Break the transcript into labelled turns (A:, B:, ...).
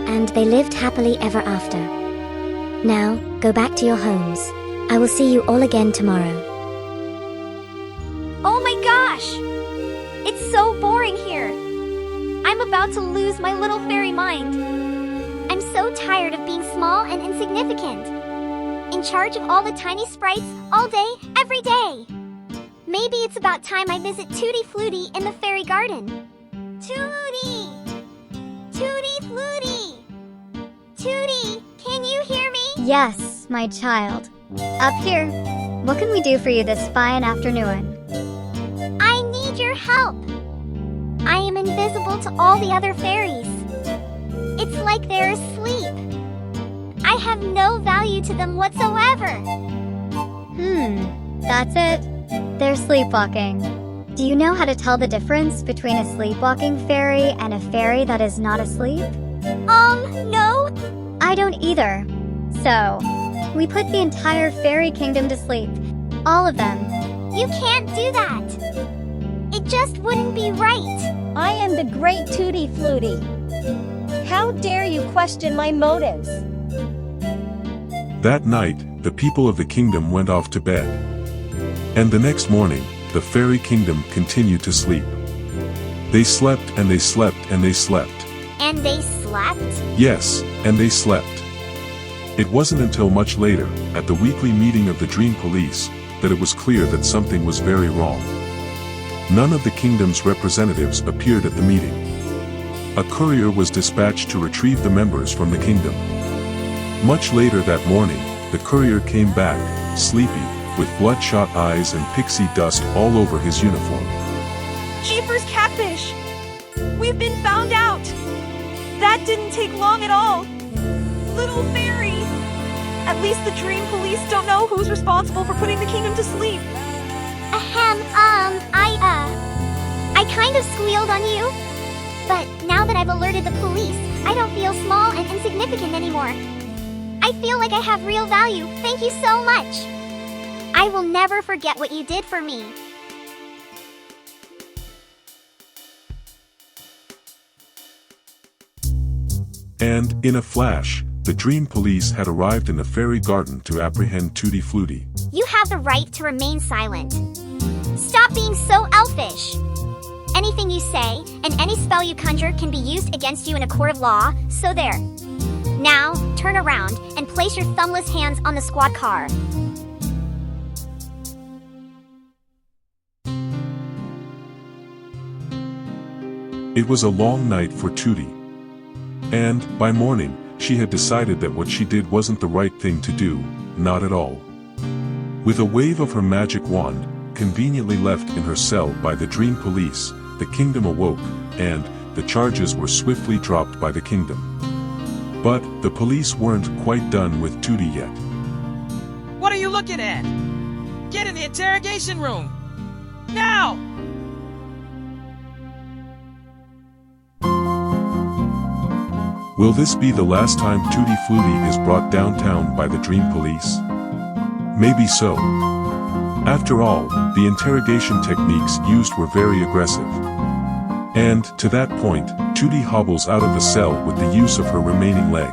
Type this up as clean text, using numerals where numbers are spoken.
A: and they lived happily ever after. Now, go back to your homes. I will see you all again tomorrow.
B: Oh my gosh! It's so boring here. I'm about to lose my little fairy mind. I'm so tired of being small and insignificant. In charge of all the tiny sprites, all day, every day. Maybe it's about time I visit Tooty Flooty in the fairy garden. Tooty! Tooty Flooty! Tooty, can you hear me?
C: Yes, my child. Up here. What can we do for you this fine afternoon?
B: I need your help. I am invisible to all the other fairies. It's like they're asleep. I have no value to them whatsoever.
C: That's it. They're sleepwalking. Do you know how to tell the difference between a sleepwalking fairy and a fairy that is not asleep?
B: No.
C: I don't either. So, we put the entire fairy kingdom to sleep. All of them.
B: You can't do that. It just wouldn't be right.
D: I am the great Tooty Flooty. How dare you question my motives?
E: That night, the people of the kingdom went off to bed. And the next morning, the fairy kingdom continued to sleep. They slept and they slept and they slept.
B: And they slept?
E: Yes, and they slept. It wasn't until much later, at the weekly meeting of the Dream Police, that it was clear that something was very wrong. None of the kingdom's representatives appeared at the meeting. A courier was dispatched to retrieve the members from the kingdom. Much later that morning, the courier came back, sleepy, with bloodshot eyes and pixie dust all over his uniform.
F: Jeepers Catfish! We've been found out! That didn't take long at all! Little fairy! At least the Dream Police don't know who's responsible for putting the kingdom to sleep.
B: I kind of squealed on you. But now that I've alerted the police, I don't feel small and insignificant anymore. I feel like I have real value. Thank you so much. I will never forget what you did for me.
E: And, in a flash, the Dream Police had arrived in the fairy garden to apprehend Tooty Flooty.
B: You have the right to remain silent. Stop being so elfish. Anything you say, and any spell you conjure can be used against you in a court of law, so there. Now, turn around and place your thumbless hands on the squad car.
E: It was a long night for Tooty. And, by morning, she had decided that what she did wasn't the right thing to do, not at all. With a wave of her magic wand, conveniently left in her cell by the Dream Police, the kingdom awoke, and the charges were swiftly dropped by the kingdom. But the police weren't quite done with Tooty yet.
G: What are you looking at? Get in the interrogation room! Now!
E: Will this be the last time Tooty Flooty is brought downtown by the Dream Police? Maybe so. After all, the interrogation techniques used were very aggressive. And, to that point, Tooty hobbles out of the cell with the use of her remaining leg.